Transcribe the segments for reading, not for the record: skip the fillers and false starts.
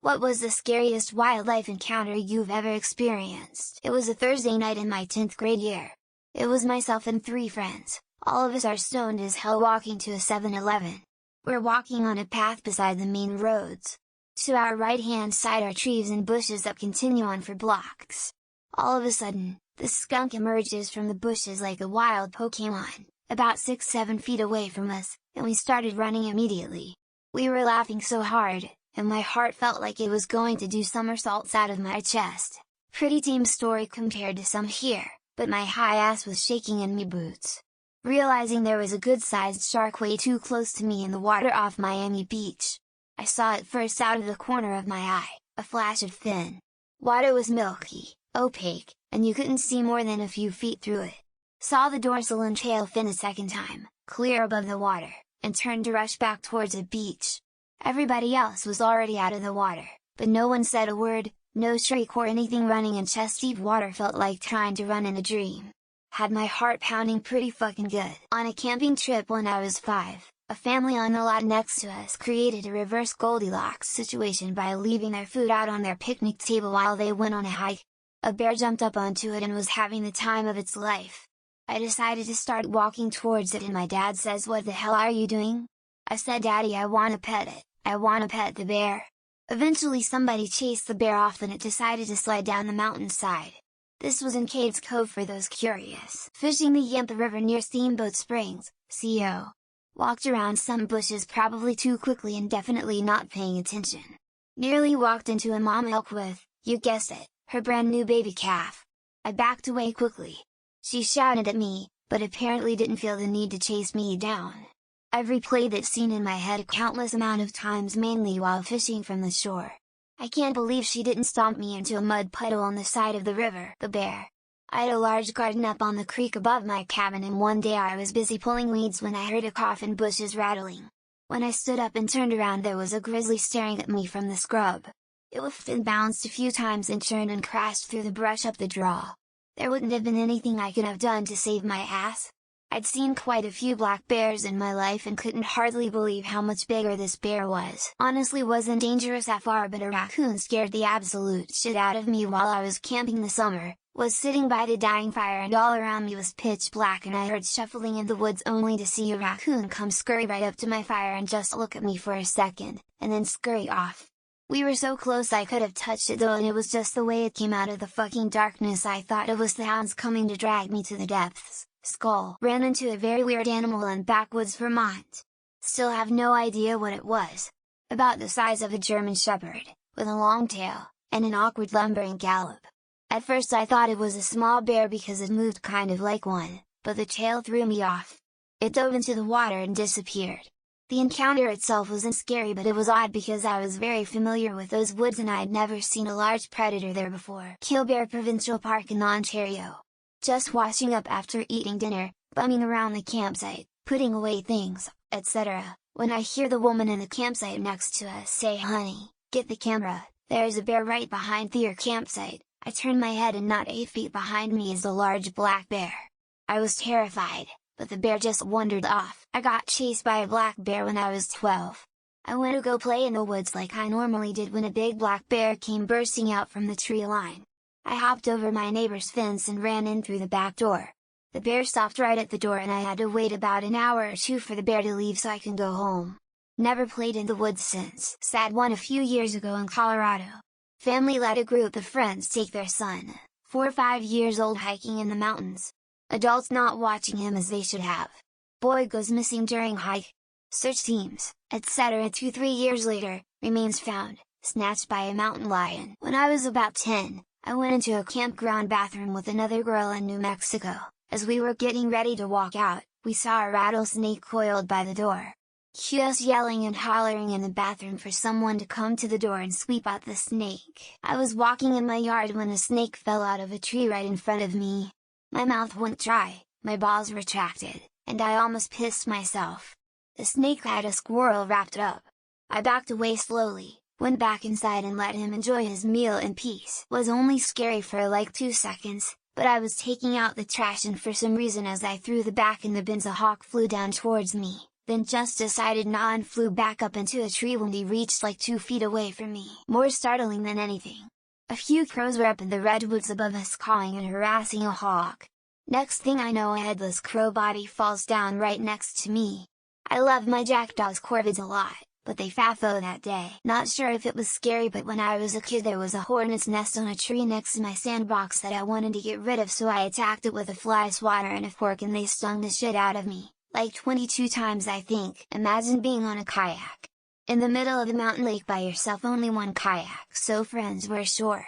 What was the scariest wildlife encounter you've ever experienced? It was a Thursday night in my 10th grade year. It was myself and 3 friends, all of us are stoned as hell walking to a 7-Eleven. We're walking on a path beside the main roads. To our right hand side are trees and bushes that continue on for blocks. All of a sudden, the skunk emerges from the bushes like a wild Pokemon, about 6-7 feet away from us, and we started running immediately. We were laughing so hard, and my heart felt like it was going to do somersaults out of my chest. Pretty tame story compared to some here, but my high ass was shaking in me boots. Realizing there was a good-sized shark way too close to me in the water off Miami Beach. I saw it first out of the corner of my eye, a flash of fin. Water was milky, opaque, and you couldn't see more than a few feet through it. Saw the dorsal and tail fin a second time, clear above the water, and turned to rush back towards the beach. Everybody else was already out of the water, but no one said a word, no shriek or anything. Running in chest-deep water felt like trying to run in a dream. Had my heart pounding pretty fucking good. On a camping trip when I was 5, a family on the lot next to us created a reverse Goldilocks situation by leaving their food out on their picnic table while they went on a hike. A bear jumped up onto it and was having the time of its life. I decided to start walking towards it and my dad says, "What the hell are you doing?" I said, "Daddy, I wanna pet it, I wanna pet the bear." Eventually somebody chased the bear off and it decided to slide down the mountainside. This was in Cades Cove for those curious. Fishing the Yampa River near Steamboat Springs, CO. Walked around some bushes probably too quickly and definitely not paying attention. Nearly walked into a mom elk with, you guessed it, her brand new baby calf. I backed away quickly. She shouted at me, but apparently didn't feel the need to chase me down. I've replayed that scene in my head a countless amount of times, mainly while fishing from the shore. I can't believe she didn't stomp me into a mud puddle on the side of the river. The bear. I had a large garden up on the creek above my cabin and one day I was busy pulling weeds when I heard a cough and bushes rattling. When I stood up and turned around there was a grizzly staring at me from the scrub. It woofed and bounced a few times and turned and crashed through the brush up the draw. There wouldn't have been anything I could have done to save my ass. I'd seen quite a few black bears in my life and couldn't hardly believe how much bigger this bear was. Honestly wasn't dangerous far, but a raccoon scared the absolute shit out of me while I was camping this summer. Was sitting by the dying fire and all around me was pitch black and I heard shuffling in the woods only to see a raccoon come scurry right up to my fire and just look at me for a second, and then scurry off. We were so close I could have touched it though, and it was just the way it came out of the fucking darkness. I thought it was the hounds coming to drag me to the depths. Skull. Ran into a very weird animal in backwoods Vermont. Still have no idea what it was. About the size of a German Shepherd, with a long tail, and an awkward lumbering gallop. At first I thought it was a small bear because it moved kind of like one, but the tail threw me off. It dove into the water and disappeared. The encounter itself wasn't scary, but it was odd because I was very familiar with those woods and I'd never seen a large predator there before. Kilbear Provincial Park in Ontario. Just washing up after eating dinner, bumming around the campsite, putting away things, etc., when I hear the woman in the campsite next to us say, "Honey, get the camera, there's a bear right behind your campsite." I turn my head and not 8 feet behind me is the large black bear. I was terrified, but the bear just wandered off. I got chased by a black bear when I was 12. I went to go play in the woods like I normally did when a big black bear came bursting out from the tree line. I hopped over my neighbor's fence and ran in through the back door. The bear stopped right at the door and I had to wait about an hour or two for the bear to leave so I can go home. Never played in the woods since. Sad one a few years ago in Colorado. Family let a group of friends take their son, 4 or 5 years old, hiking in the mountains. Adults not watching him as they should have. Boy goes missing during hike. Search teams, etc. 2-3 years later, remains found, snatched by a mountain lion. When I was about 10, I went into a campground bathroom with another girl in New Mexico. As we were getting ready to walk out, we saw a rattlesnake coiled by the door. Cue us yelling and hollering in the bathroom for someone to come to the door and sweep out the snake. I was walking in my yard when a snake fell out of a tree right in front of me. My mouth went dry, my balls retracted, and I almost pissed myself. The snake had a squirrel wrapped up. I backed away slowly, went back inside and let him enjoy his meal in peace. Was only scary for like 2 seconds, but I was taking out the trash and for some reason as I threw the back in the bins a hawk flew down towards me. then just decided nah and flew back up into a tree when he reached like 2 feet away from me. More startling than anything, a few crows were up in the redwoods above us cawing and harassing a hawk. Next thing I know, a headless crow body falls down right next to me. I love my jackdaws corvids a lot, but they FAFO that day. Not sure if it was scary, but when I was a kid there was a hornet's nest on a tree next to my sandbox that I wanted to get rid of, so I attacked it with a fly swatter and a fork and they stung the shit out of me, like 22 times I think. Imagine being on a kayak, in the middle of a mountain lake by yourself, only one kayak, so friends were ashore,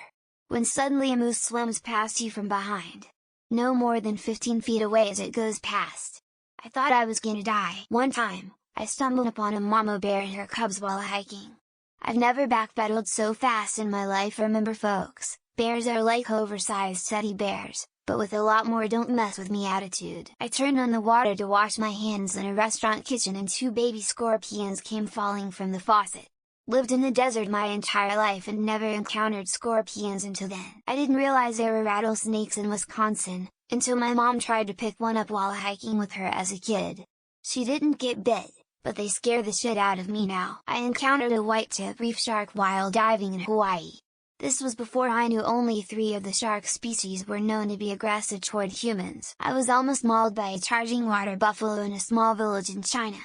when suddenly a moose swims past you from behind, no more than 15 feet away as it goes past. I thought I was gonna die. One time, I stumbled upon a mama bear and her cubs while hiking. I've never backpedaled so fast in my life. Remember folks, bears are like oversized teddy bears, but with a lot more don't mess with me attitude. I turned on the water to wash my hands in a restaurant kitchen and 2 baby scorpions came falling from the faucet. Lived in the desert my entire life and never encountered scorpions until then. I didn't realize there were rattlesnakes in Wisconsin, until my mom tried to pick one up while hiking with her as a kid. She didn't get bit, but they scare the shit out of me now. I encountered a white-tip reef shark while diving in Hawaii. This was before I knew only 3 of the shark species were known to be aggressive toward humans. I was almost mauled by a charging water buffalo in a small village in China.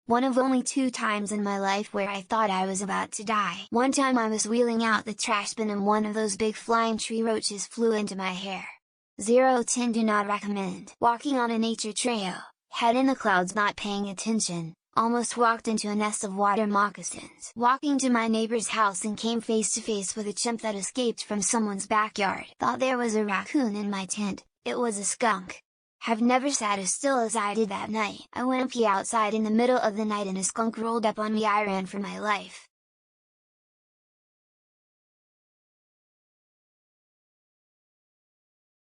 One of only 2 times in my life where I thought I was about to die. One time I was wheeling out the trash bin and one of those big flying tree roaches flew into my hair. 0-10 do not recommend. Walking on a nature trail, head in the clouds not paying attention, almost walked into a nest of water moccasins. Walking to my neighbor's house and came face to face with a chimp that escaped from someone's backyard. Thought there was a raccoon in my tent, it was a skunk. Have never sat as still as I did that night. I went pee outside in the middle of the night and a skunk rolled up on me. I ran for my life.